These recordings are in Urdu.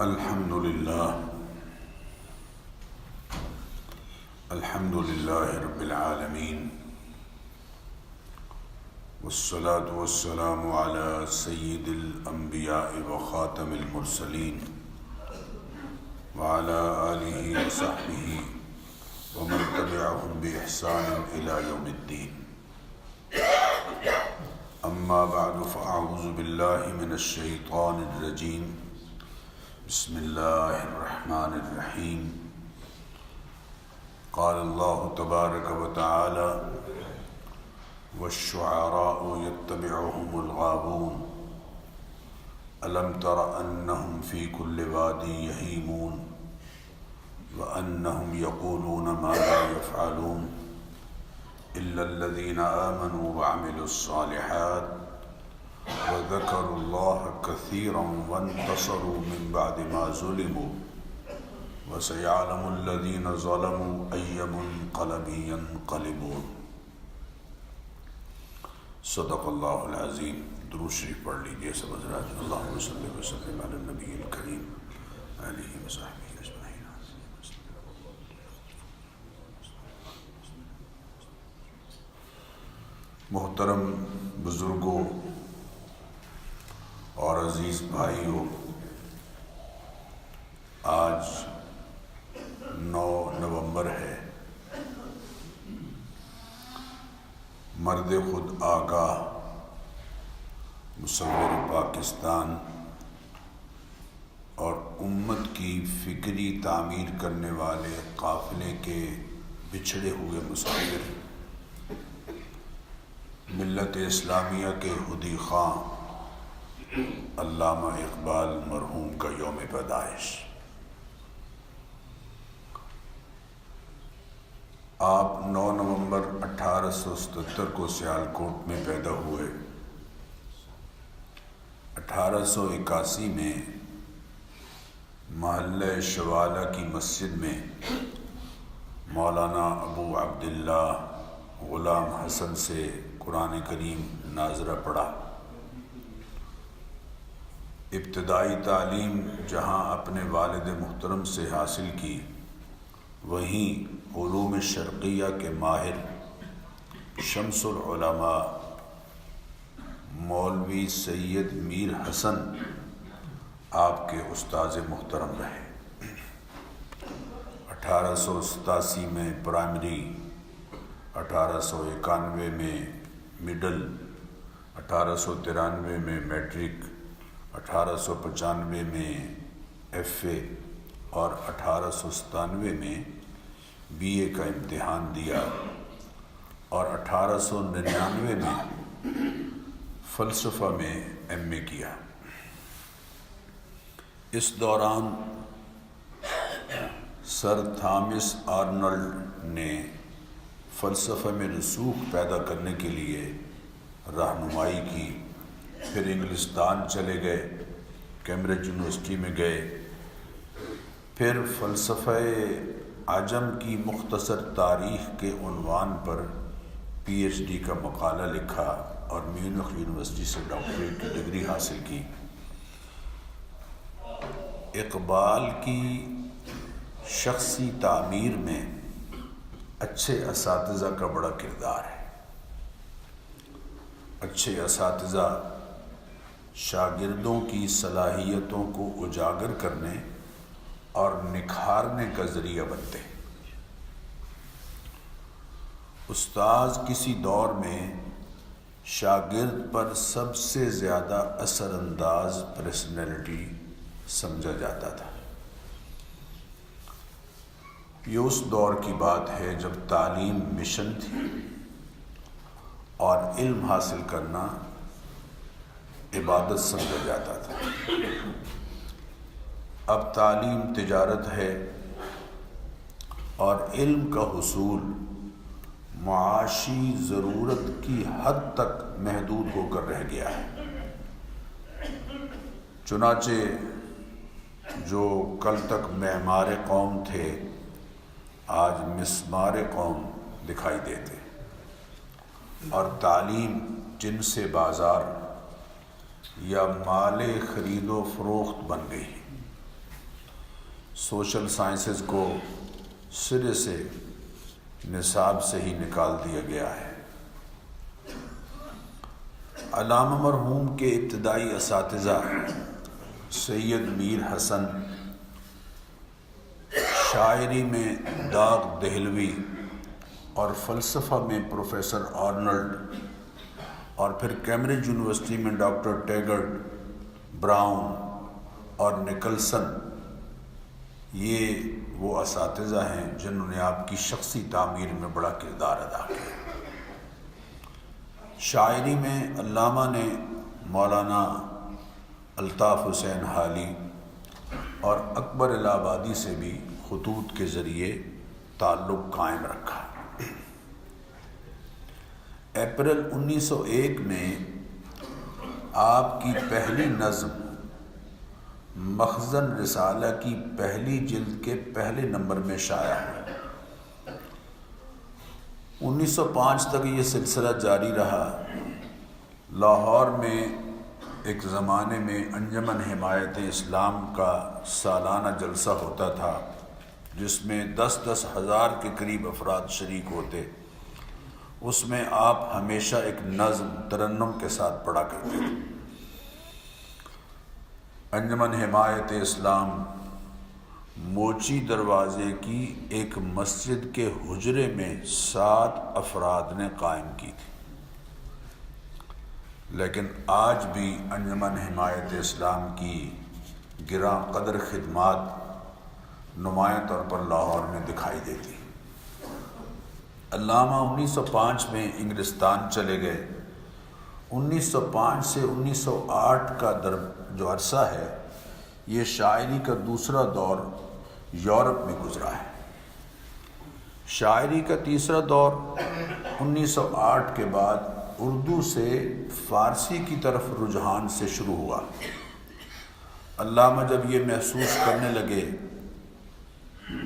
الحمد لله رب العالمين والصلاة والسلام على سيد الأنبياء وخاتم المرسلين وعلى آله وصحبه ومن تبعهم بإحسان إلى يوم الدين. أما بعد فأعوذ بالله من الشيطان الرجيم. بسم الله الرحمن الرحيم. قال الله تبارك وتعالى: والشعراء يتبعهم الغاوون ألم تر أنهم في كل واد يهيمون وأنهم يقولون ما لا يفعلون إلا الذين آمنوا وعملوا الصالحات وذكروا الله كثيرا وانتصروا من بعد ما ظلموا وسيعلم الذين ظلموا أي منقلب ينقلبون. صدق اللہ العظیم. درود شریف پڑھ لیجیے سب حضرات. اللہم صلی وسلم علی النبی الکریم آلہ وصحبہ اجمعین. محترم بزرگوں اور عزیز بھائیوں، آج 9 نومبر ہے. مرد خود آگاہ مصور پاکستان اور امت کی فکری تعمیر کرنے والے قافلے کے بچھڑے ہوئے مسافر ملت اسلامیہ کے خودی خواں علامہ اقبال مرحوم کا یوم پیدائش. آپ 9 نومبر 1877 کو سیالکوٹ میں پیدا ہوئے. 1881 میں محلہ شوالہ کی مسجد میں مولانا ابو عبداللہ غلام حسن سے قرآن کریم ناظرہ پڑھا. ابتدائی تعلیم جہاں اپنے والد محترم سے حاصل کی، وہیں علوم شرقیہ کے ماہر شمس العلماء مولوی سید میر حسن آپ کے استاذ محترم رہے. 1887 میں پرائمری، 1891 میں مڈل، 1893 میں میٹرک، 1895 میں ایف اے اور 1897 میں بی اے کا امتحان دیا اور 1899 میں فلسفہ میں ایم اے کیا. اس دوران سر تھامس آرنلڈ نے فلسفہ میں رسوخ پیدا کرنے کے لیے رہنمائی کی. پھر انگلستان چلے گئے، کیمبرج یونیورسٹی میں گئے. پھر فلسفہ عجم کی مختصر تاریخ کے عنوان پر پی ایچ ڈی کا مقالہ لکھا اور میونخ یونیورسٹی سے ڈاکٹریٹ کی ڈگری حاصل کی. اقبال کی شخصی تعمیر میں اچھے اساتذہ کا بڑا کردار ہے. اچھے اساتذہ شاگردوں کی صلاحیتوں کو اجاگر کرنے اور نکھارنے کا ذریعہ بنتے ہیں. استاذ کسی دور میں شاگرد پر سب سے زیادہ اثر انداز پرسنالٹی سمجھا جاتا تھا. یہ اس دور کی بات ہے جب تعلیم مشن تھی اور علم حاصل کرنا عبادت سمجھا جاتا تھا. اب تعلیم تجارت ہے اور علم کا حصول معاشی ضرورت کی حد تک محدود ہو کر رہ گیا ہے. چنانچہ جو کل تک معمار قوم تھے آج مسمار قوم دکھائی دیتے، اور تعلیم جن سے بازار یا مال خرید و فروخت بن گئی. سوشل سائنسز کو سرے سے نصاب سے ہی نکال دیا گیا ہے۔ علامہ مرحوم کے ابتدائی اساتذہ سید میر حسن، شاعری میں داغ دہلوی اور فلسفہ میں پروفیسر آرنلڈ، اور پھر کیمبرج یونیورسٹی میں ڈاکٹر ٹیگرٹ، براؤن اور نکلسن، یہ وہ اساتذہ ہیں جنہوں نے آپ کی شخصی تعمیر میں بڑا کردار ادا کیا۔ شاعری میں علامہ نے مولانا الطاف حسین حالی اور اکبر الہ آبادی سے بھی خطوط کے ذریعے تعلق قائم رکھا۔ اپریل 1901 میں آپ کی پہلی نظم مخزن رسالہ کی پہلی جلد کے پہلے نمبر میں شائع ہوئی۔ 1905 تک یہ سلسلہ جاری رہا۔ لاہور میں ایک زمانے میں انجمن حمایت اسلام کا سالانہ جلسہ ہوتا تھا، جس میں 10-10 ہزار کے قریب افراد شریک ہوتے۔ اس میں آپ ہمیشہ ایک نظم ترنم کے ساتھ پڑھا کرتے تھے۔ انجمن حمایت اسلام موچی دروازے کی ایک مسجد کے حجرے میں 7 افراد نے قائم کی تھی، لیکن آج بھی انجمن حمایت اسلام کی گراں قدر خدمات نمایاں طور پر لاہور میں دکھائی دیتی۔ علامہ 1905 میں انگلستان چلے گئے۔ 1905 سے 1908 کا جو عرصہ ہے، یہ شاعری کا دوسرا دور یورپ میں گزرا ہے۔ شاعری کا تیسرا دور 1908 کے بعد اردو سے فارسی کی طرف رجحان سے شروع ہوا۔ علامہ جب یہ محسوس کرنے لگے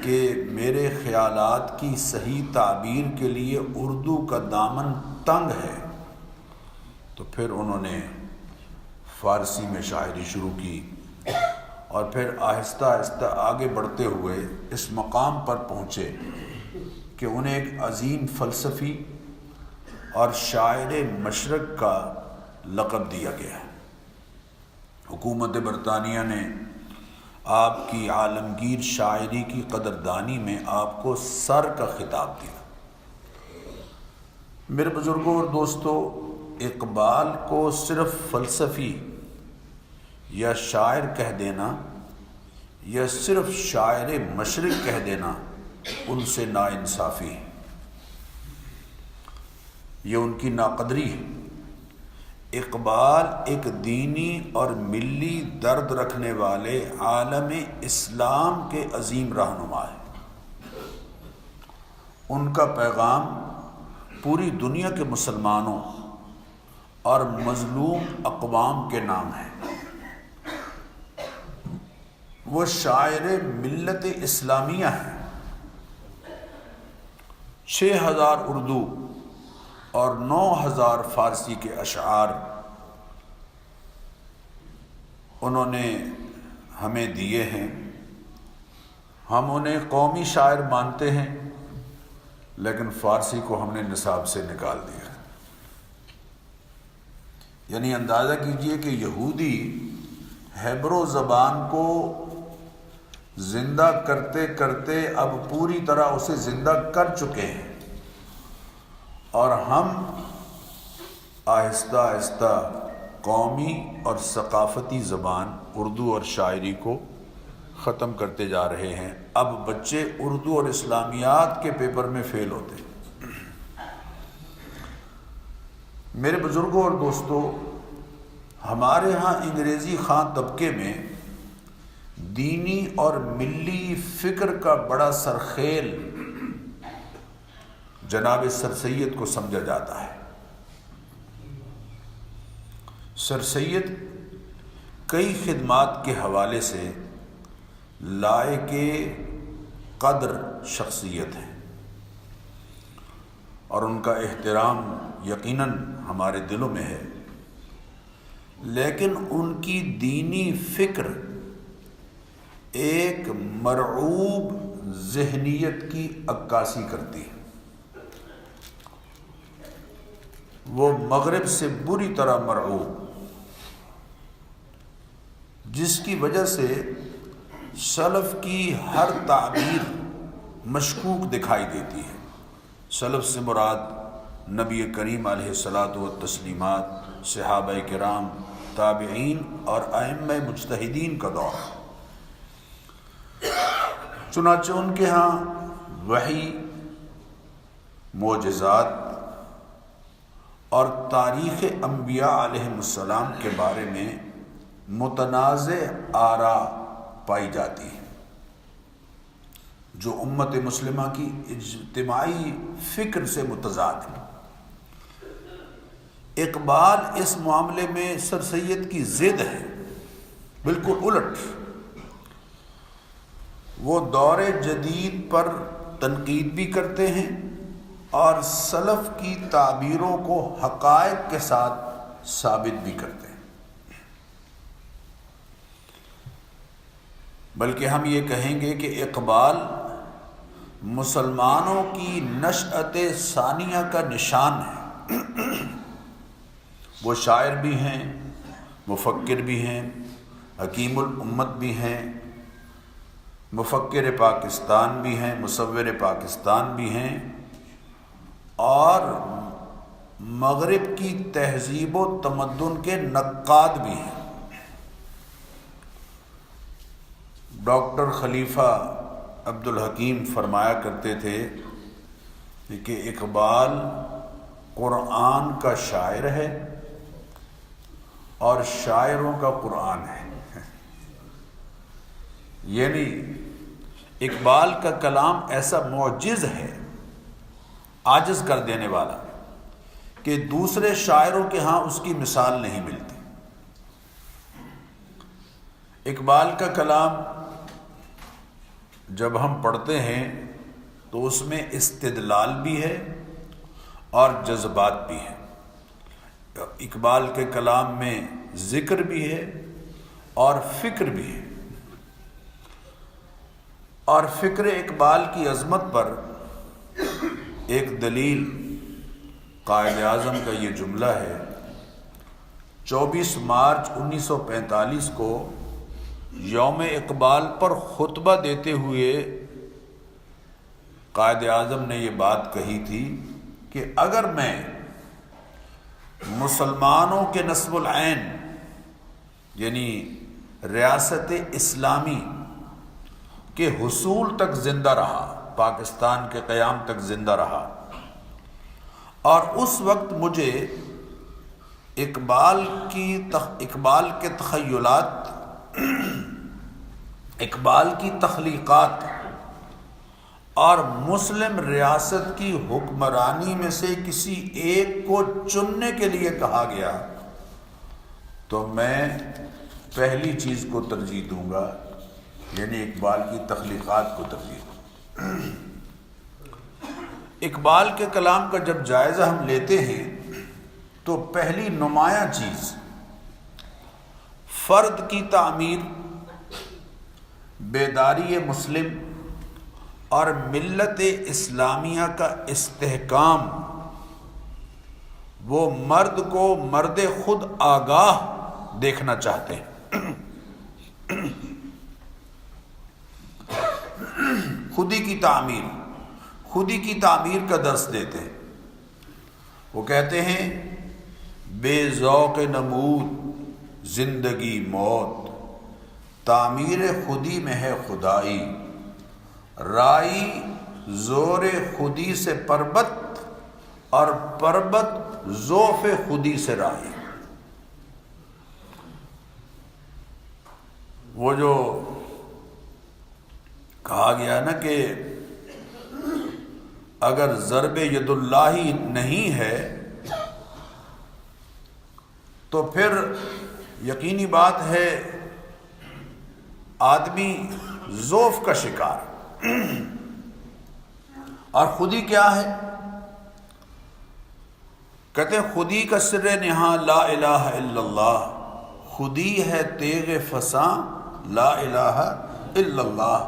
کہ میرے خیالات کی صحیح تعبیر کے لیے اردو کا دامن تنگ ہے، تو پھر انہوں نے فارسی میں شاعری شروع کی، اور پھر آہستہ آہستہ آگے بڑھتے ہوئے اس مقام پر پہنچے کہ انہیں ایک عظیم فلسفی اور شاعر مشرق کا لقب دیا گیا۔ حکومت برطانیہ نے آپ کی عالمگیر شاعری کی قدردانی میں آپ کو سر کا خطاب دیا۔ میرے بزرگوں اور دوستو، اقبال کو صرف فلسفی یا شاعر کہہ دینا یا صرف شاعر مشرق کہہ دینا ان سے ناانصافی ہے، یہ ان کی ناقدری ہے۔ اقبال ایک دینی اور ملی درد رکھنے والے عالم اسلام کے عظیم رہنما ہیں۔ ان کا پیغام پوری دنیا کے مسلمانوں اور مظلوم اقوام کے نام ہے۔ وہ شاعر ملت اسلامیہ ہیں۔ 6000 اردو اور 9000 فارسی کے اشعار انہوں نے ہمیں دیے ہیں۔ ہم انہیں قومی شاعر مانتے ہیں، لیکن فارسی کو ہم نے نصاب سے نکال دیا۔ یعنی اندازہ کیجئے کہ یہودی ہیبرو زبان کو زندہ کرتے کرتے اب پوری طرح اسے زندہ کر چکے ہیں، اور ہم آہستہ آہستہ قومی اور ثقافتی زبان اردو اور شاعری کو ختم کرتے جا رہے ہیں۔ اب بچے اردو اور اسلامیات کے پیپر میں فیل ہوتے ہیں۔ میرے بزرگوں اور دوستو، ہمارے ہاں انگریزی خواں طبقے میں دینی اور ملی فکر کا بڑا سرخیل جناب سر سید کو سمجھا جاتا ہے۔ سر سید کئی خدمات کے حوالے سے لائق قدر شخصیت ہے، اور ان کا احترام یقیناً ہمارے دلوں میں ہے، لیکن ان کی دینی فکر ایک مرعوب ذہنیت کی عکاسی کرتی ہے۔ وہ مغرب سے بری طرح مرعوب، جس کی وجہ سے سلف کی ہر تعبیر مشکوک دکھائی دیتی ہے۔ سلف سے مراد نبی کریم علیہ الصلاۃ والتسلیمات، صحابہ کرام، تابعین اور ائمہ مجتہدین کا دور۔ چنانچہ ان کے ہاں وحی، معجزات اور تاریخ انبیاء علیہ السلام کے بارے میں متنازع آراء پائی جاتی ہے، جو امت مسلمہ کی اجتماعی فکر سے متضاد ہے۔ اقبال اس معاملے میں سر سید کی ضد ہے، بالکل الٹ۔ وہ دور جدید پر تنقید بھی کرتے ہیں اور سلف کی تعبیروں کو حقائق کے ساتھ ثابت بھی کرتے ہیں۔ بلکہ ہم یہ کہیں گے کہ اقبال مسلمانوں کی نشأت ثانیہ کا نشان ہے۔ وہ شاعر بھی ہیں، مفکر بھی ہیں، حکیم الامت بھی ہیں، مفکر پاکستان بھی ہیں، مصور پاکستان بھی ہیں، اور مغرب کی تہذیب و تمدن کے نقاد بھی ہیں۔ ڈاکٹر خلیفہ عبد الحکیم فرمایا کرتے تھے کہ اقبال قرآن کا شاعر ہے اور شاعروں کا قرآن ہے۔ یعنی اقبال کا کلام ایسا معجز ہے، عاجز کر دینے والا، کہ دوسرے شاعروں کے ہاں اس کی مثال نہیں ملتی۔ اقبال کا کلام جب ہم پڑھتے ہیں تو اس میں استدلال بھی ہے اور جذبات بھی ہیں۔ اقبال کے کلام میں ذکر بھی ہے اور فکر بھی ہے۔ اور فکر اقبال کی عظمت پر ایک دلیل قائد اعظم کا یہ جملہ ہے۔ 24 مارچ 1945 کو یوم اقبال پر خطبہ دیتے ہوئے قائد اعظم نے یہ بات کہی تھی کہ اگر میں مسلمانوں کے نصب العین یعنی ریاست اسلامی کے حصول تک زندہ رہا، پاکستان کے قیام تک زندہ رہا، اور اس وقت مجھے اقبال کے تخیلات، اقبال کی تخلیقات اور مسلم ریاست کی حکمرانی میں سے کسی ایک کو چننے کے لیے کہا گیا تو میں پہلی چیز کو ترجیح دوں گا، یعنی اقبال کی تخلیقات کو ترجیح دوں گا۔ اقبال کے کلام کا جب جائزہ ہم لیتے ہیں تو پہلی نمایاں چیز فرد کی تعمیر، بیداری مسلم اور ملت اسلامیہ کا استحکام، وہ مرد کو مرد خود آگاہ دیکھنا چاہتے ہیں۔ خودی کی تعمیر کا درس دیتے ہیں۔ وہ کہتے ہیں بے ذوق نمود زندگی موت، تعمیر خودی میں ہے خدائی، رائی زور خودی سے پربت اور پربت ذوف خودی سے رائی۔ وہ جو کہا گیا نا کہ اگر ضرب ید اللہ نہیں ہے تو پھر یقینی بات ہے آدمی ذوف کا شکار۔ اور خودی کیا ہے؟ کہتے ہیں خودی کا سر نہاں لا الہ الا اللہ، خودی ہے تیغ فساں لا الہ الا اللہ،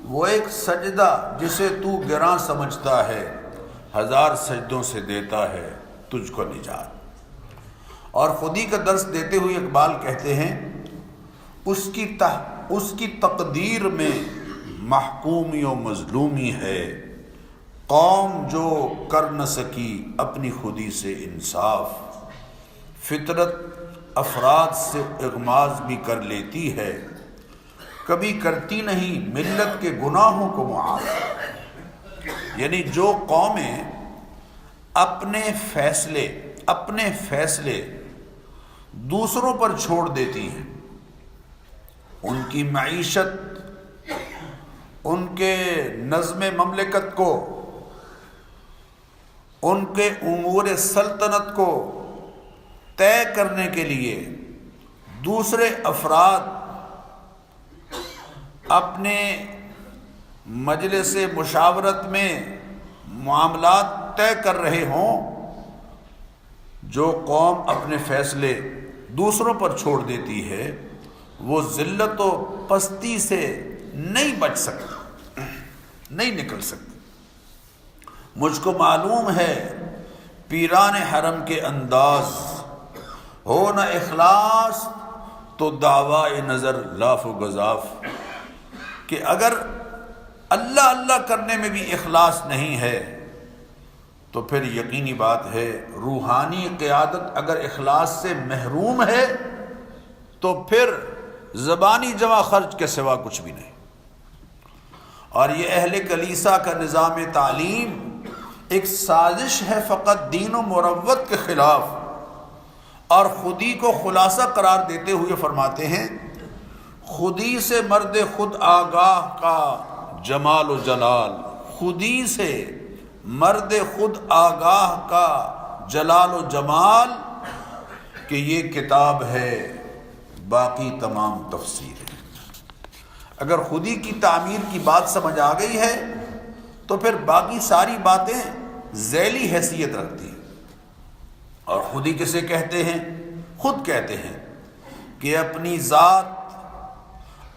وہ ایک سجدہ جسے تو گراں سمجھتا ہے 1000 سجدوں سے دیتا ہے تجھ کو نجات۔ اور خودی کا درس دیتے ہوئے اقبال کہتے ہیں اس کی تقدیر میں محکومی و مظلومی ہے، قوم جو کر نہ سکی اپنی خودی سے انصاف، فطرت افراد سے اغماض بھی کر لیتی ہے، کبھی کرتی نہیں ملت کے گناہوں کو معاف۔ یعنی جو قومیں اپنے فیصلے دوسروں پر چھوڑ دیتی ہیں، ان کی معیشت، ان کے نظم مملکت کو، ان کے امور سلطنت کو طے کرنے کے لیے دوسرے افراد اپنے مجلس مشاورت میں معاملات طے کر رہے ہوں، جو قوم اپنے فیصلے دوسروں پر چھوڑ دیتی ہے وہ ذلت و پستی سے نہیں بچ سکتی، نہیں نکل سکتی۔ مجھ کو معلوم ہے پیران حرم کے انداز، ہو نہ اخلاص تو دعوی نظر لاف و گزاف، کہ اگر اللہ اللہ کرنے میں بھی اخلاص نہیں ہے تو پھر یقینی بات ہے روحانی قیادت اگر اخلاص سے محروم ہے تو پھر زبانی جمع خرچ کے سوا کچھ بھی نہیں۔ اور یہ اہل کلیسا کا نظام تعلیم ایک سازش ہے فقط دین و مروت کے خلاف، اور خودی کو خلاصہ قرار دیتے ہوئے فرماتے ہیں خودی سے مرد خود آگاہ کا جمال و جلال، خودی سے مرد خود آگاہ کا جلال و جمال، کہ یہ کتاب ہے باقی تمام تفسیر ہے۔ اگر خودی کی تعمیر کی بات سمجھ آ گئی ہے تو پھر باقی ساری باتیں ذیلی حیثیت رکھتی ہیں۔ اور خودی کسے کہتے ہیں؟ خود کہتے ہیں کہ اپنی ذات،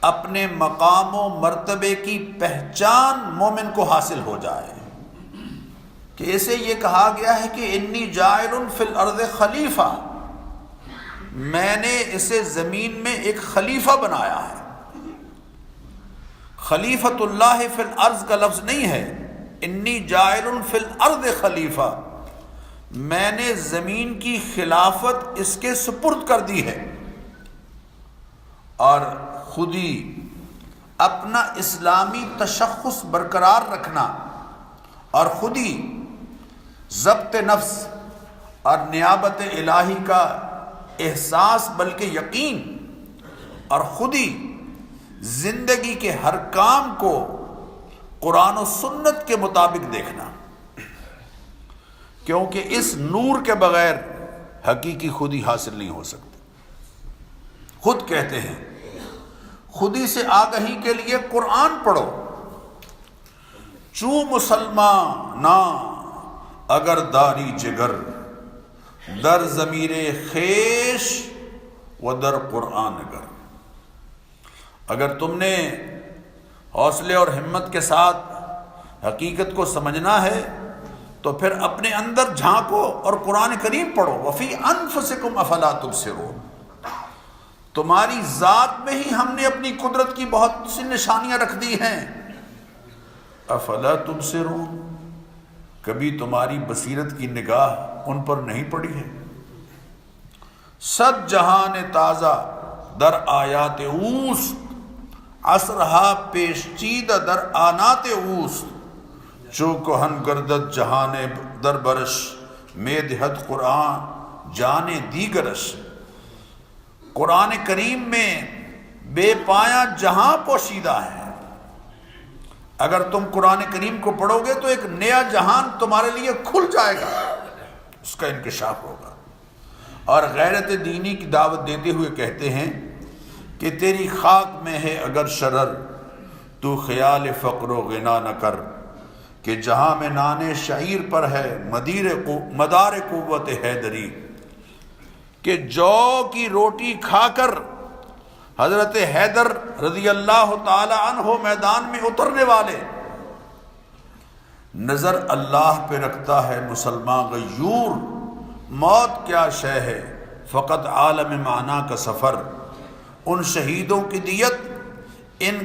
اپنے مقام و مرتبے کی پہچان مومن کو حاصل ہو جائے، کہ اسے یہ کہا گیا ہے کہ انی جاعل فی الارض خلیفہ، میں نے اسے زمین میں ایک خلیفہ بنایا ہے۔ خلیفۃ اللہ فی الارض کا لفظ نہیں ہے، انی جاعل فی الارض خلیفہ، میں نے زمین کی خلافت اس کے سپرد کر دی ہے۔ اور خودی اپنا اسلامی تشخص برقرار رکھنا اور خودی ضبط نفس اور نیابت الہی کا احساس بلکہ یقین، اور خودی زندگی کے ہر کام کو قرآن و سنت کے مطابق دیکھنا، کیونکہ اس نور کے بغیر حقیقی خودی حاصل نہیں ہو سکتی۔ خود کہتے ہیں خودی سے آگہی کے لیے قرآن پڑھو، چوں مسلمانا اگر داری جگر، در ضمیر خیش و در قرآن اگر۔ اگر تم نے حوصلے اور ہمت کے ساتھ حقیقت کو سمجھنا ہے تو پھر اپنے اندر جھانکو اور قرآن کریم پڑھو۔ وفی انفسکم افلا تبصرون، تمہاری ذات میں ہی ہم نے اپنی قدرت کی بہت سی نشانیاں رکھ دی ہیں۔ افلا تبصرون، کبھی تمہاری بصیرت کی نگاہ ان پر نہیں پڑی ہے؟ صد جہان تازہ در آیات اوست، عصرہا پیشچیدہ در آنات اوست، چو کہن گردد جہان در برش، میں دہد قرآن جانے دیگرش۔ قرآن کریم میں بے پایہ جہاں پوشیدہ ہے، اگر تم قرآن کریم کو پڑھو گے تو ایک نیا جہان تمہارے لیے کھل جائے گا، اس کا انکشاف ہوگا۔ اور غیرت دینی کی دعوت دیتے ہوئے کہتے ہیں کہ تیری خاک میں ہے اگر شرر، تو خیال فقر و غنا نہ کر، کہ جہاں میں نان شعیر پر ہے مدار قوت حیدری، کہ جو کی روٹی کھا کر حضرت حیدر رضی اللہ تعالی عنہ میدان میں اترنے والے، نظر اللہ پہ رکھتا ہے مسلمان غیور، موت کیا شے ہے فقط عالم معنی کا سفر۔ ان شہیدوں کی دیت ان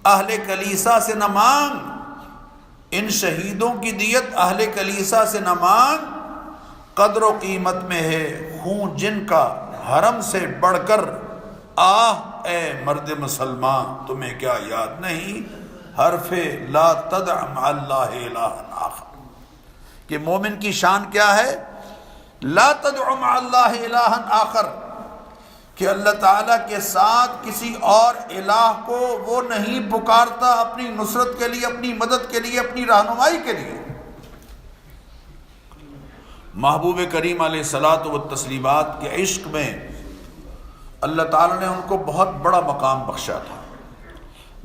اہل کلیسا سے نہ مانگ، ان شہیدوں کی دیت اہل کلیسا سے نہ مانگ، قدر و قیمت میں ہے خون جن کا حرم سے بڑھ کر۔ آہ اے مرد مسلمان تمہیں کیا یاد نہیں حرف لا تدع مع اللہ الہا آخر، کہ مومن کی شان کیا ہے؟ لا تدع مع اللہ الہا آخر، کہ اللہ تعالیٰ کے ساتھ کسی اور الہ کو وہ نہیں پکارتا اپنی نصرت کے لیے، اپنی مدد کے لیے، اپنی رہنمائی کے لیے۔ محبوب کریم علیہ الصلاۃ والتسلیمات کے عشق میں اللہ تعالیٰ نے ان کو بہت بڑا مقام بخشا تھا۔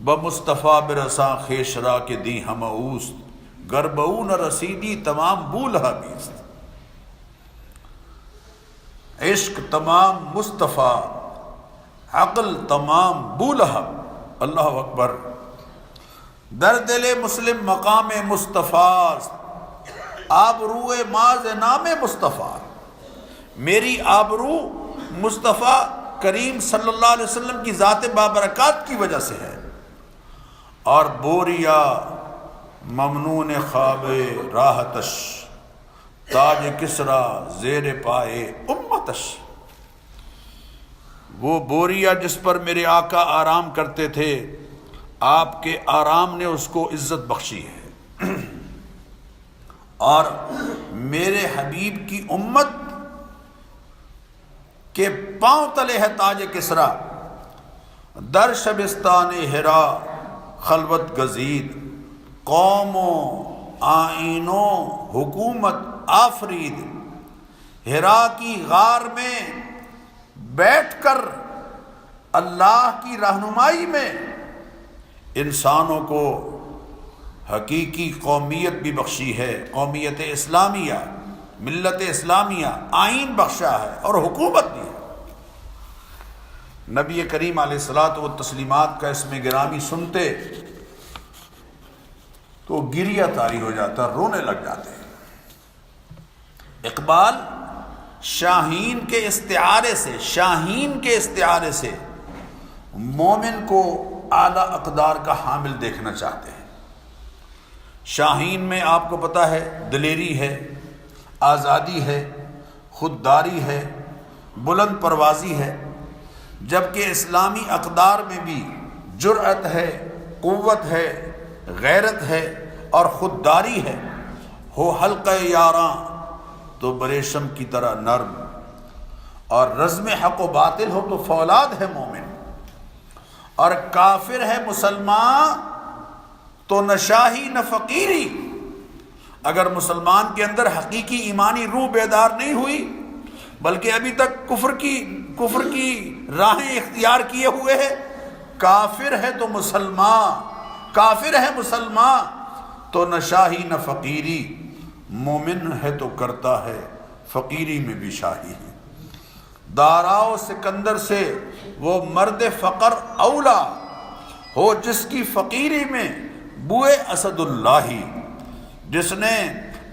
بمصطفیٰ برساں خیشرا کے دی ہم اوست، گربعو نہ رسیدی تمام بولہا بیست۔ عشق تمام مصطفیٰ، عقل تمام بولہا، اللہ اکبر۔ در دل مسلم مقام مصطفیٰ، آبروئے ماز نام مصطفیٰ، میری آبرو مصطفیٰ کریم صلی اللہ علیہ وسلم کی ذات بابرکات کی وجہ سے ہے۔ اور بوریا ممنون خواب راحتش، تاج کسرا زیر پائے امتش۔ وہ بوریا جس پر میرے آقا آرام کرتے تھے، آپ کے آرام نے اس کو عزت بخشی ہے، اور میرے حبیب کی امت کے پاؤں تلے ہے تاج کسرا۔ در شبستان ہرا خلوت گزید، قوموں آئینوں حکومت آفرید۔ ہرا کی غار میں بیٹھ کر اللہ کی رہنمائی میں انسانوں کو حقیقی قومیت بھی بخشی ہے، قومیت اسلامیہ، ملت اسلامیہ، آئین بخشا ہے اور حکومت بھی ہے۔ نبی کریم علیہ الصلاۃ والتسلیمات کا اسم گرامی سنتے تو گریہ طاری ہو جاتا، رونے لگ جاتے۔ اقبال شاہین کے استعارے سے مومن کو اعلیٰ اقدار کا حامل دیکھنا چاہتے ہیں۔ شاہین میں آپ کو پتہ ہے دلیری ہے، آزادی ہے، خودداری ہے، بلند پروازی ہے، جبکہ اسلامی اقدار میں بھی جرأت ہے، قوت ہے، غیرت ہے اور خودداری ہے۔ ہو حلقہ یاراں تو بریشم کی طرح نرم، اور رزم حق و باطل ہو تو فولاد ہے مومن، اور کافر ہے مسلمان تو نہ شاہی نہ فقیری۔ اگر مسلمان کے اندر حقیقی ایمانی روح بیدار نہیں ہوئی، بلکہ ابھی تک کفر کی راہیں اختیار کیے ہوئے ہے، کافر ہے تو مسلمان تو نہ شاہی نہ فقیری۔ مومن ہے تو کرتا ہے فقیری میں بھی شاہی ہے۔ داراؤ سکندر سے وہ مرد فقر اولا ہو، جس کی فقیری میں بوئے اسد اللہ، جس نے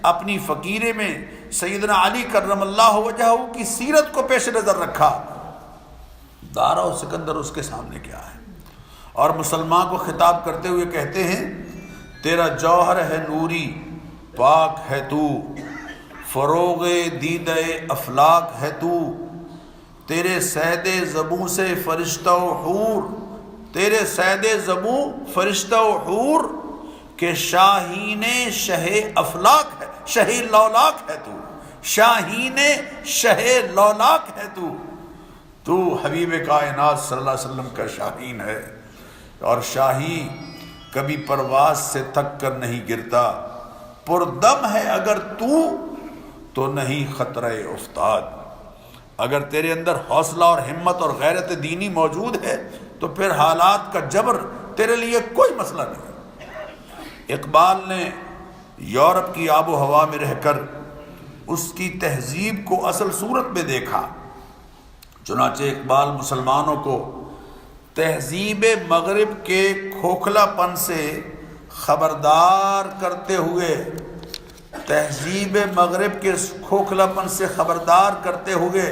اپنی فقیری میں سیدنا علی کرم اللہ وجہہ کی سیرت کو پیش نظر رکھا۔ دارا و سکندر اس کے سامنے کیا ہے؟ اور مسلمان کو خطاب کرتے ہوئے کہتے ہیں، تیرا جوہر ہے نوری پاک ہے تو، فروغ دیدہ افلاک ہے تو، تیرے صید زبوں سے فرشتہ و حور، تیرے صید زبوں فرشتہ و حور کہ شاہین شہ افلاک ہے، شہ لولاک ہے تو، شاہین شہ لولاک ہے تو حبیب کائنات صلی اللہ علیہ وسلم کا شاہین ہے۔ اور شاہی کبھی پرواز سے تھک کر نہیں گرتا، پردم ہے اگر تو نہیں خطرہ افتاد۔ اگر تیرے اندر حوصلہ اور ہمت اور غیرت دینی موجود ہے تو پھر حالات کا جبر تیرے لیے کوئی مسئلہ نہیں۔ اقبال نے یورپ کی آب و ہوا میں رہ کر اس کی تہذیب کو اصل صورت میں دیکھا، چنانچہ اقبال مسلمانوں کو تہذیب مغرب کے کھوکھلا پن سے خبردار کرتے ہوئے، تہذیب مغرب کے کھوکھلا پن سے خبردار کرتے ہوئے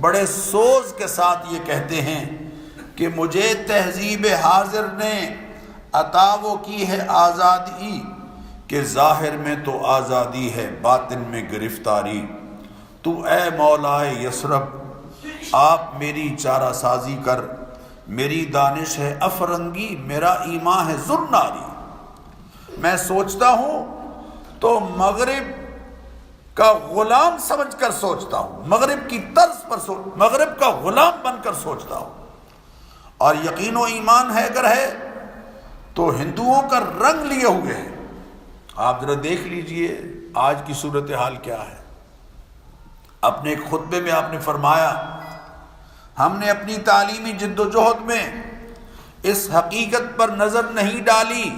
بڑے سوز کے ساتھ یہ کہتے ہیں کہ مجھے تہذیب حاضر نے عطا وہ کی ہے آزادی کہ ظاہر میں تو آزادی ہے باطن میں گرفتاری۔ تو اے مولائے یثرب آپ میری چارہ سازی کر، میری دانش ہے افرنگی، میرا ایمان ہے زناری۔ میں سوچتا ہوں تو مغرب کا غلام سمجھ کر سوچتا ہوں، مغرب کی طرز پر مغرب کا غلام بن کر سوچتا ہوں، اور یقین و ایمان ہے اگر ہے تو ہندوؤں کا رنگ لیے ہوئے ہیں۔ آپ ذرا دیکھ لیجئے آج کی صورتحال کیا ہے۔ اپنے ایک خطبے میں آپ نے فرمایا ہم نے اپنی تعلیمی جد و جہد میں اس حقیقت پر نظر نہیں ڈالی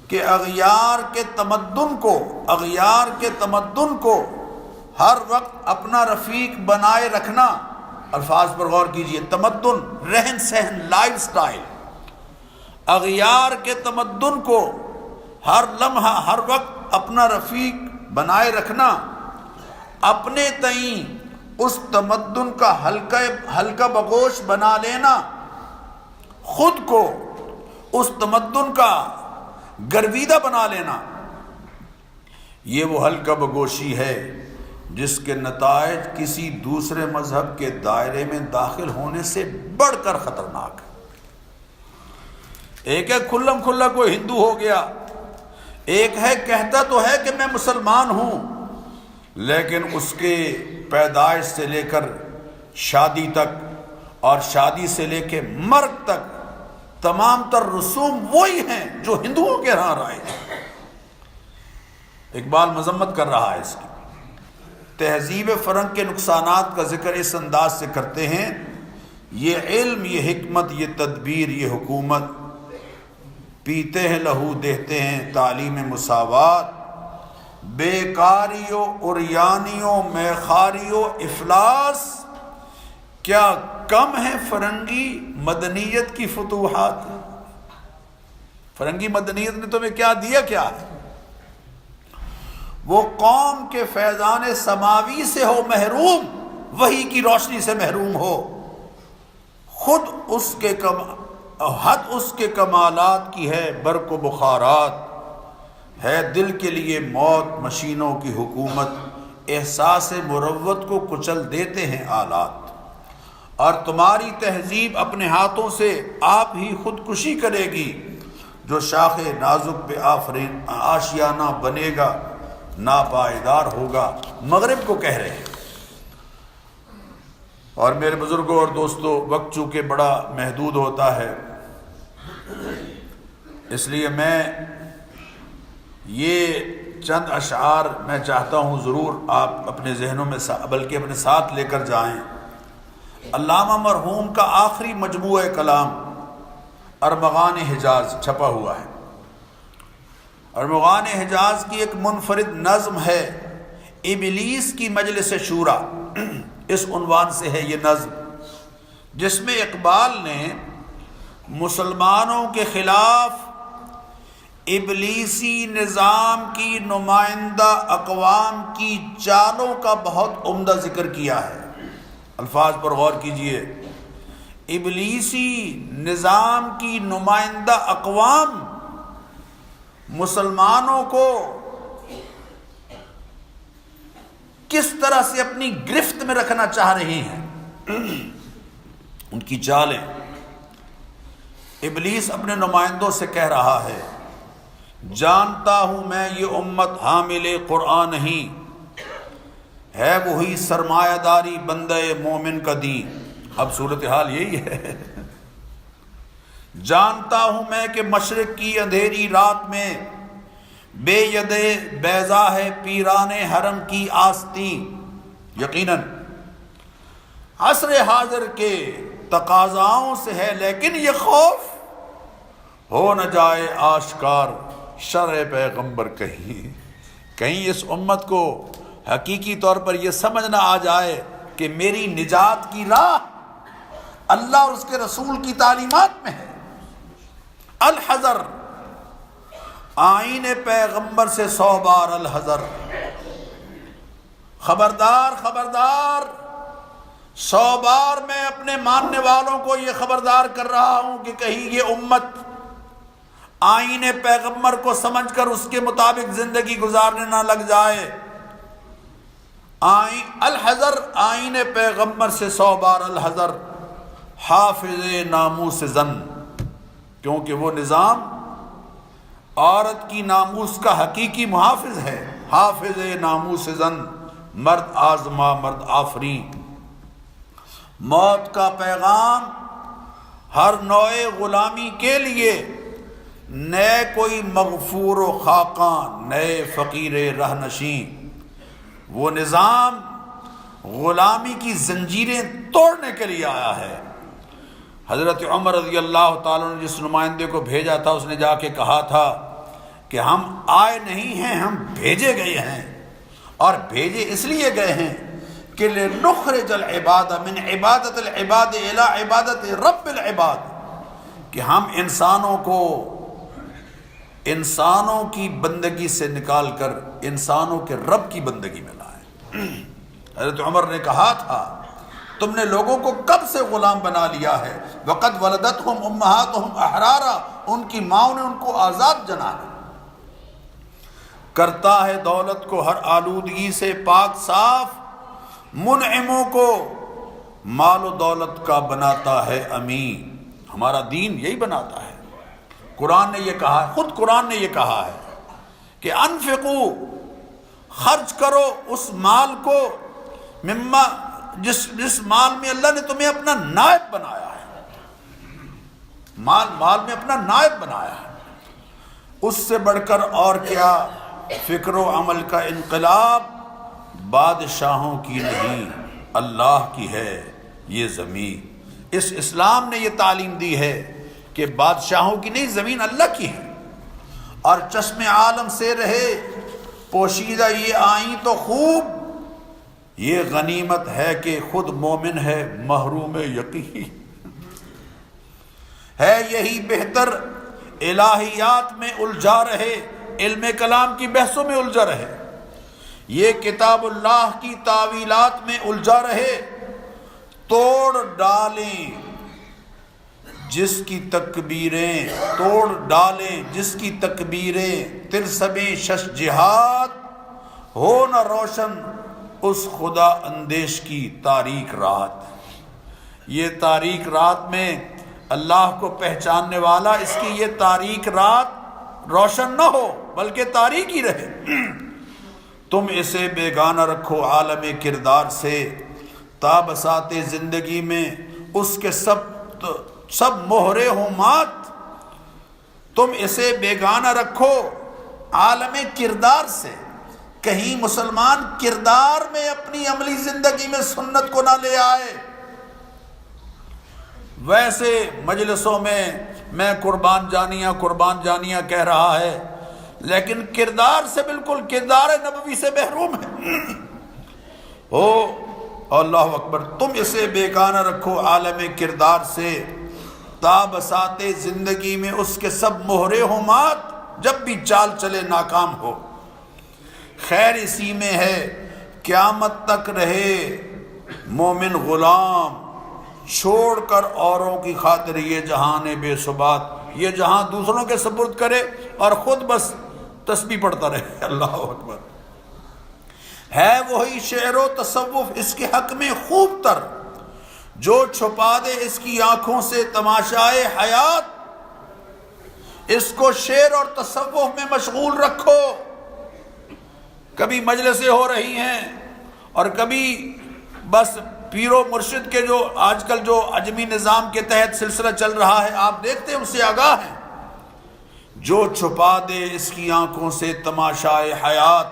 کہ اغیار کے تمدن کو ہر وقت اپنا رفیق بنائے رکھنا، الفاظ پر غور کیجئے، تمدن، رہن سہن، لائف سٹائل، اغیار کے تمدن کو ہر لمحہ ہر وقت اپنا رفیق بنائے رکھنا، اپنے تئیں اس تمدن کا ہلکا بگوش بنا لینا، خود کو اس تمدن کا گرویدہ بنا لینا، یہ وہ ہلکا بگوشی ہے جس کے نتائج کسی دوسرے مذہب کے دائرے میں داخل ہونے سے بڑھ کر خطرناک ہے۔ ایک ہے کھلم کھلا کوئی ہندو ہو گیا، ایک ہے کہتا تو ہے کہ میں مسلمان ہوں لیکن اس کے پیدائش سے لے کر شادی تک اور شادی سے لے کے مرگ تک تمام تر رسوم وہی ہیں جو ہندوؤں کے ہاں رائے ہیں۔ اقبال مذمت کر رہا ہے اس کی۔ تہذیب فرنگ کے نقصانات کا ذکر اس انداز سے کرتے ہیں، یہ علم، یہ حکمت، یہ تدبیر، یہ حکومت، پیتے ہیں لہو دیتے ہیں تعلیم مساوات، بیکاریوں اریانیوں میخاریوں افلاس، کیا کم ہے فرنگی مدنیت کی فتوحات؟ فرنگی مدنیت نے تمہیں کیا دیا؟ کیا ہے وہ قوم کے فیضان سماوی سے ہو محروم، وحی کی روشنی سے محروم ہو، خود اس کے حد اس کے کمالات کی ہے برق و بخارات، ہے دل کے لیے موت مشینوں کی حکومت، احساس مروت کو کچل دیتے ہیں آلات، اور تمہاری تہذیب اپنے ہاتھوں سے آپ ہی خودکشی کرے گی، جو شاخ نازک پہ آشیانہ بنے گا ناپائیدار ہوگا۔ مغرب کو کہہ رہے ہیں۔ اور میرے بزرگوں اور دوستوں، وقت چونکہ بڑا محدود ہوتا ہے، اس لیے میں یہ چند اشعار میں چاہتا ہوں ضرور آپ اپنے ذہنوں میں بلکہ اپنے ساتھ لے کر جائیں۔ علامہ مرحوم کا آخری مجموعہ کلام ارمغان حجاز چھپا ہوا ہے۔ ارمغان حجاز کی ایک منفرد نظم ہے، ابلیس کی مجلس شورا، اس عنوان سے ہے یہ نظم، جس میں اقبال نے مسلمانوں کے خلاف ابلیسی نظام کی نمائندہ اقوام کی چالوں کا بہت عمدہ ذکر کیا ہے۔ الفاظ پر غور کیجئے، ابلیسی نظام کی نمائندہ اقوام مسلمانوں کو کس طرح سے اپنی گرفت میں رکھنا چاہ رہی ہیں، ان کی چالیں۔ ابلیس اپنے نمائندوں سے کہہ رہا ہے، جانتا ہوں میں یہ امت حامل قرآن نہیں، ہے وہی سرمایہ داری بندہ مومن کا دین۔ اب صورتحال یہی ہے، جانتا ہوں میں کہ مشرق کی اندھیری رات میں بے ید بیضا ہے پیران حرم کی آستین۔ یقیناً عصر حاضر کے تقاضاؤں سے ہے، لیکن یہ خوف ہو نہ جائے آشکار شرع پیغمبر، کہیں اس امت کو حقیقی طور پر یہ سمجھ نہ آ جائے کہ میری نجات کی راہ اللہ اور اس کے رسول کی تعلیمات میں ہے۔ الحذر، آئین پیغمبر سے 100 بار الحذر، خبردار خبردار، 100 بار میں اپنے ماننے والوں کو یہ خبردار کر رہا ہوں کہ کہیں یہ امت آئین پیغمبر کو سمجھ کر اس کے مطابق زندگی گزارنے نہ لگ جائے۔ الحذر، آئین پیغمبر سے 100 بار الحذر، حافظ ناموس زن، کیونکہ وہ نظام عورت کی ناموس کا حقیقی محافظ ہے۔ حافظ ناموس زن، مرد آزما مرد آفری۔ موت کا پیغام ہر نوع غلامی کے لیے، نئے کوئی مغفور و خاقاں، نئے فقیر رہنشیں۔ وہ نظام غلامی کی زنجیریں توڑنے کے لیے آیا ہے۔ حضرت عمر رضی اللہ تعالیٰ نے جس نمائندے کو بھیجا تھا، اس نے جا کے کہا تھا کہ ہم آئے نہیں ہیں، ہم بھیجے گئے ہیں، اور بھیجے اس لیے گئے ہیں کہ لنخرج العباد من عبادت العباد الی عبادت رب العباد، کہ ہم انسانوں کی بندگی سے نکال کر انسانوں کے رب کی بندگی میں لائیں۔ حضرت عمر نے کہا تھا تم نے لوگوں کو کب سے غلام بنا لیا ہے، وقد ولدتہم امہاتہم احرارا، ان کی ماں نے ان کو آزاد جنا ہے۔ کرتا ہے دولت کو ہر آلودگی سے پاک صاف، منعموں کو مال و دولت کا بناتا ہے امین۔ ہمارا دین یہی بناتا ہے۔ قرآن نے یہ کہا ہے، خود قرآن نے یہ کہا ہے کہ انفقو، خرچ کرو اس مال کو، مما، جس مال میں اللہ نے تمہیں اپنا نائب بنایا ہے، مال میں اپنا نائب بنایا ہے۔ اس سے بڑھ کر اور کیا، فکر و عمل کا انقلاب بادشاہوں کی نہیں، اللہ کی ہے یہ زمین۔ اس اسلام نے یہ تعلیم دی ہے کہ بادشاہوں کی نہیں، زمین اللہ کی ہے، اور چشم عالم سے رہے پوشیدہ یہ آئیں تو خوب، یہ غنیمت ہے کہ خود مومن ہے محروم یقین ہے، یہی بہتر الہیات میں الجھا رہے، علم کلام کی بحثوں میں الجھا رہے، یہ کتاب اللہ کی تعویلات میں الجھا رہے۔ توڑ ڈالیں جس کی تکبیریں، توڑ ڈالیں جس کی تکبیریں، ترسبیں شش جہاد، ہو نہ روشن اس خدا اندیش کی تاریک رات۔ یہ تاریک رات میں اللہ کو پہچاننے والا، اس کی یہ تاریک رات روشن نہ ہو بلکہ تاریک ہی رہے۔ تم اسے بیگانہ رکھو عالم کردار سے، تا بساط زندگی میں اس کے سب مہرے ہوں مات۔ تم اسے بیگانہ رکھو عالم کردار سے، کہیں مسلمان کردار میں اپنی عملی زندگی میں سنت کو نہ لے آئے۔ ویسے مجلسوں میں قربان جانیاں کہہ رہا ہے، لیکن کردار سے بالکل کردار نبوی سے محروم ہے۔ اللہ اکبر، تم اسے بیگانہ رکھو عالم کردار سے، تا بساط زندگی میں اس کے سب مہرے ہوں مات، جب بھی چال چلے ناکام ہو۔ خیر اسی میں ہے قیامت تک رہے مومن غلام، چھوڑ کر اوروں کی خاطر یہ جہان بے ثبات، یہ جہاں دوسروں کے سپرد کرے اور خود بس تسبیح پڑھتا رہے۔ اللہ اکبر، ہے وہی شعر و تصوف اس کے حق میں خوب تر، جو چھپا دے اس کی آنکھوں سے تماشائے حیات۔ اس کو شعر اور تصوف میں مشغول رکھو۔ کبھی مجلسیں ہو رہی ہیں اور کبھی بس پیر و مرشد کے جو آج کل جو عجمی نظام کے تحت سلسلہ چل رہا ہے، آپ دیکھتے ہیں، اس سے آگاہ ہیں۔ جو چھپا دے اس کی آنکھوں سے تماشائے حیات،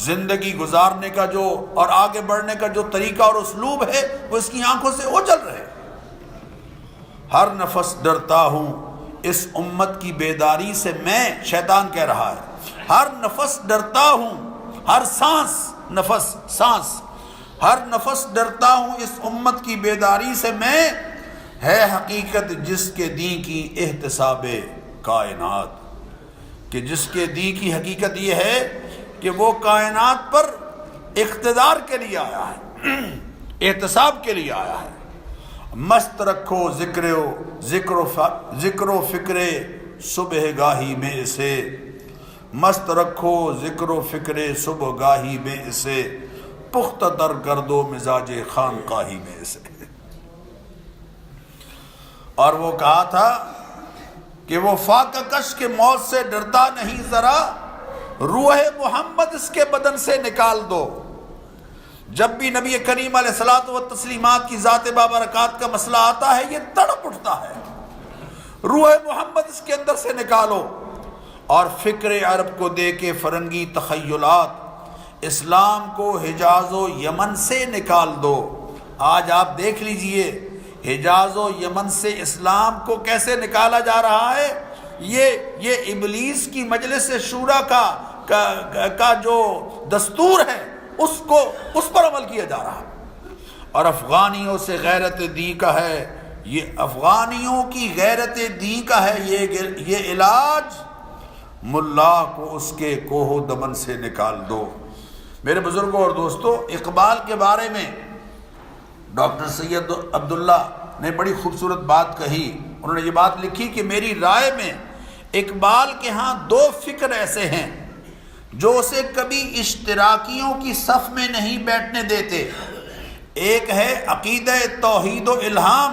زندگی گزارنے کا جو اور آگے بڑھنے کا جو طریقہ اور اسلوب ہے وہ اس کی آنکھوں سے اوجھل رہے۔ ہر نفس ڈرتا ہوں اس امت کی بیداری سے میں، شیطان کہہ رہا ہے، ہر نفس ڈرتا ہوں، ہر سانس ہر نفس ڈرتا ہوں اس امت کی بیداری سے میں، ہے حقیقت جس کے دین کی احتساب کائنات، کہ جس کے دین کی حقیقت یہ ہے کہ وہ کائنات پر اقتدار کے لیے آیا ہے، احتساب کے لیے آیا ہے۔ مست رکھو ذکر و فکر صبح گاہی میں اسے، مست رکھو ذکر و فکر صبح گاہی میں اسے، پختہ تر کر دو مزاج خانقاہی میں اسے۔ اور وہ کہا تھا کہ وہ فاقہ کش کے موت سے ڈرتا نہیں ذرا، روح محمد اس کے بدن سے نکال دو۔ جب بھی نبی کریم علیہ الصلوۃ والتسلیمات کی ذات بابرکات کا مسئلہ آتا ہے یہ تڑپ اٹھتا ہے، روح محمد اس کے اندر سے نکالو۔ اور فکر عرب کو دے کے فرنگی تخیلات، اسلام کو حجاز و یمن سے نکال دو۔ آج آپ دیکھ لیجئے حجاز و یمن سے اسلام کو کیسے نکالا جا رہا ہے۔ یہ ابلیس کی مجلس شورا کا جو دستور ہے اس پر عمل کیا جا رہا ہے۔ اور افغانیوں سے غیرت دین کا ہے، یہ افغانیوں کی غیرت دین کا ہے یہ علاج، ملا کو اس کے کوہ و دمن سے نکال دو۔ میرے بزرگوں اور دوستو، اقبال کے بارے میں ڈاکٹر سید عبداللہ نے بڑی خوبصورت بات کہی۔ انہوں نے یہ بات لکھی کہ میری رائے میں اقبال کے ہاں دو فکر ایسے ہیں جو اسے کبھی اشتراکیوں کی صف میں نہیں بیٹھنے دیتے۔ ایک ہے عقیدہ توحید و الہام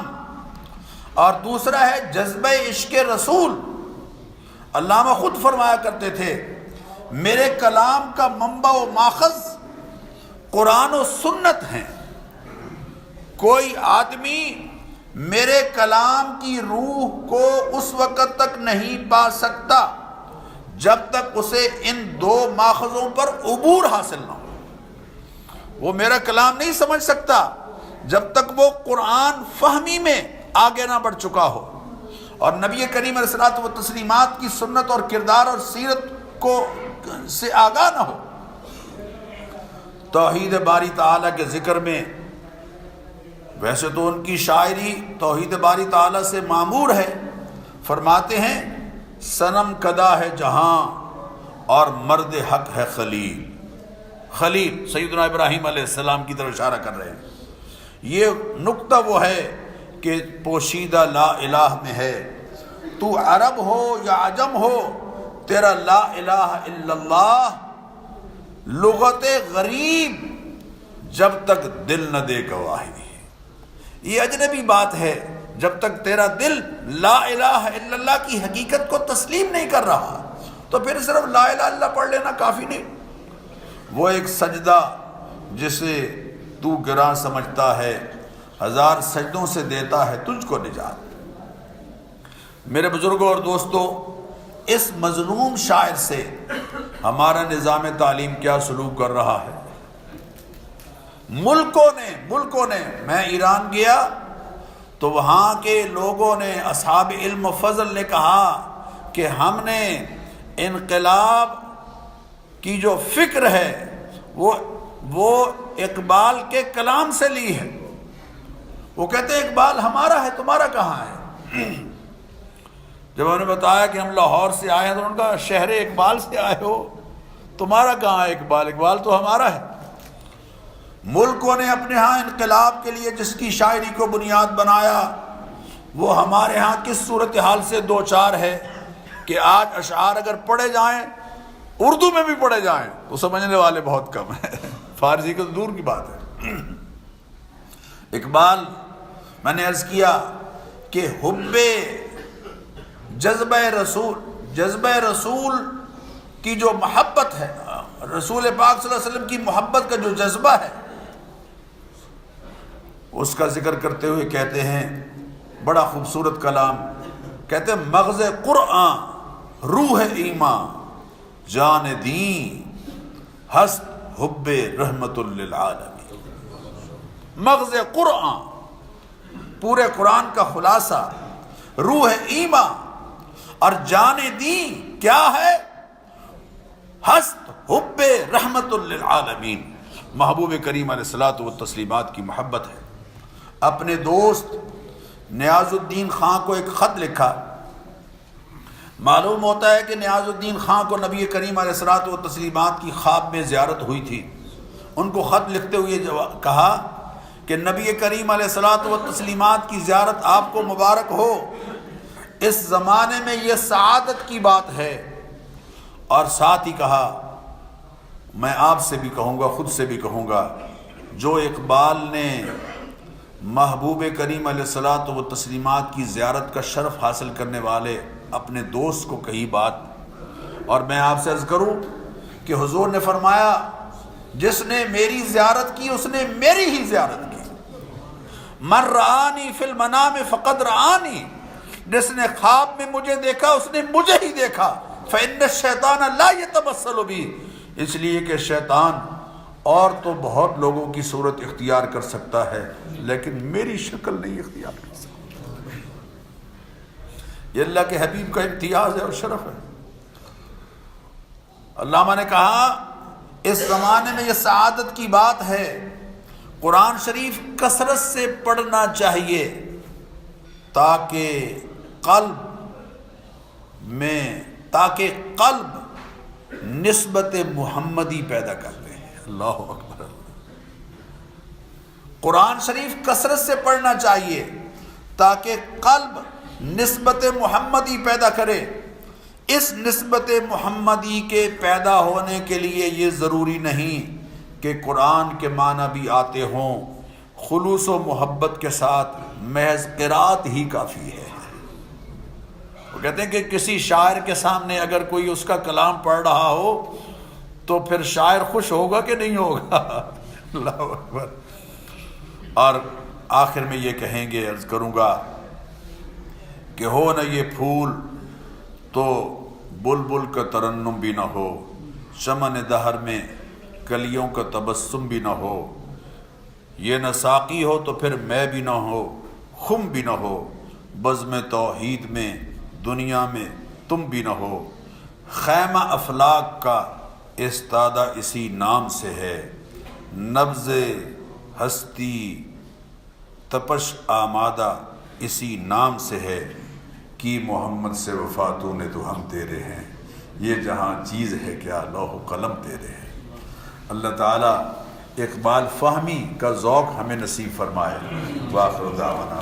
اور دوسرا ہے جذبہ عشق رسول۔ علامہ خود فرمایا کرتے تھے میرے کلام کا منبع و ماخذ قرآن و سنت ہیں، کوئی آدمی میرے کلام کی روح کو اس وقت تک نہیں پا سکتا جب تک اسے ان دو ماخذوں پر عبور حاصل نہ ہو۔ وہ میرا کلام نہیں سمجھ سکتا جب تک وہ قرآن فہمی میں آگے نہ بڑھ چکا ہو اور نبی کریم علیہ الصلوۃ والتسلیمات کی سنت اور کردار اور سیرت سے آگاہ نہ ہو۔ توحید باری تعالیٰ کے ذکر میں ویسے تو ان کی شاعری توحید باری تعالیٰ سے معمور ہے، فرماتے ہیں صنم کدا ہے جہاں اور مرد حق ہے خلیل۔ خلیل سیدنا ابراہیم علیہ السلام کی طرف اشارہ کر رہے ہیں۔ یہ نقطہ وہ ہے کہ پوشیدہ لا الہ میں ہے، تو عرب ہو یا عجم ہو تیرا لا الہ الا اللہ لغت غریب جب تک دل نہ دے گواہی۔ یہ اجنبی بات ہے جب تک تیرا دل لا الہ الا اللہ کی حقیقت کو تسلیم نہیں کر رہا تو پھر صرف لا الہ الا اللہ پڑھ لینا کافی نہیں۔ وہ ایک سجدہ جسے تو گراں سمجھتا ہے ہزار سجدوں سے دیتا ہے تجھ کو نجات۔ میرے بزرگوں اور دوستو، اس مظلوم شاعر سے ہمارا نظام تعلیم کیا سلوک کر رہا ہے۔ ملکوں نے میں ایران گیا تو وہاں کے لوگوں نے اصحاب علم و فضل نے کہا کہ ہم نے انقلاب کی جو فکر ہے وہ اقبال کے کلام سے لی ہے۔ وہ کہتے ہیں اقبال ہمارا ہے تمہارا کہاں ہے؟ جب انہوں نے بتایا کہ ہم لاہور سے آئے ہیں تو ان کا شہر اقبال سے آئے ہو، تمہارا کہاں ہے اقبال؟ اقبال تو ہمارا ہے۔ ملکوں نے اپنے ہاں انقلاب کے لیے جس کی شاعری کو بنیاد بنایا وہ ہمارے ہاں کس صورتحال سے دو چار ہے کہ آج اشعار اگر پڑھے جائیں اردو میں بھی پڑھے جائیں تو سمجھنے والے بہت کم ہیں، فارسی کا تو دور کی بات ہے۔ اقبال میں نے عرض کیا کہ حب جذبہ رسول کی جو محبت ہے، رسول پاک صلی اللہ علیہ وسلم کی محبت کا جو جذبہ ہے اس کا ذکر کرتے ہوئے کہتے ہیں بڑا خوبصورت کلام، کہتے ہیں مغز قرآن روح ایمان جان دین ہست حب رحمت للعالمین۔ مغز قرآن پورے قرآن کا خلاصہ، روح ایمان اور جان دین کیا ہے؟ ہست حب رحمت للعالمین، محبوب کریم علیہ الصلوۃ والتسلیمات کی محبت ہے۔ اپنے دوست نیاز الدین خان کو ایک خط لکھا۔ معلوم ہوتا ہے کہ نیاز الدین خان کو نبی کریم علیہ الصلوۃ والتسلیمات کی خواب میں زیارت ہوئی تھی۔ ان کو خط لکھتے ہوئے کہا کہ نبی کریم علیہ الصلوۃ والتسلیمات کی زیارت آپ کو مبارک ہو، اس زمانے میں یہ سعادت کی بات ہے۔ اور ساتھ ہی کہا میں آپ سے بھی کہوں گا، خود سے بھی کہوں گا، جو اقبال نے محبوب کریم علیہ الصلوۃ والتسلیمات کی زیارت کا شرف حاصل کرنے والے اپنے دوست کو کہی بات، اور میں آپ سے عرض کروں کہ حضور نے فرمایا جس نے میری زیارت کی اس نے میری ہی زیارت کی۔ من رآنی فی المنام فقد رآنی، جس نے خواب میں مجھے دیکھا اس نے مجھے ہی دیکھا۔ فإن الشیطان لا يتمثل بی، اس لیے کہ شیطان اور تو بہت لوگوں کی صورت اختیار کر سکتا ہے لیکن میری شکل نہیں اختیار کر سکتا۔ یہ اللہ کے حبیب کا امتیاز ہے اور شرف ہے۔ علامہ نے کہا اس زمانے میں یہ سعادت کی بات ہے، قرآن شریف کثرت سے پڑھنا چاہیے تاکہ قلب نسبت محمدی پیدا کرتے ہیں۔ اللہ اکبر۔ قرآن شریف کثرت سے پڑھنا چاہیے تاکہ قلب نسبت محمدی پیدا کرے۔ اس نسبت محمدی کے پیدا ہونے کے لیے یہ ضروری نہیں کہ قرآن کے معنی بھی آتے ہوں، خلوص و محبت کے ساتھ محض قرات ہی کافی ہے۔ وہ کہتے ہیں کہ کسی شاعر کے سامنے اگر کوئی اس کا کلام پڑھ رہا ہو تو پھر شاعر خوش ہوگا کہ نہیں ہوگا؟ اللہ اکبر۔ اور آخر میں یہ کہیں گے، عرض کروں گا کہ ہو نہ یہ پھول تو بلبل کا ترنم بھی نہ ہو، چمن دہر میں کلیوں کا تبسم بھی نہ ہو، یہ نہ ساقی ہو تو پھر میں بھی نہ ہو، خم بھی نہ ہو، بزم توحید میں دنیا میں تم بھی نہ ہو، خیمہ افلاک کا استادہ اسی نام سے ہے، نبض ہستی تپش آمادہ اسی نام سے ہے، کی محمد سے وفا تو نے تو ہم تیرے ہیں، یہ جہاں چیز ہے کیا لوح و قلم تیرے ہیں۔ اللہ تعالیٰ اقبال فہمی کا ذوق ہمیں نصیب فرمائے۔ وآخر دعوانا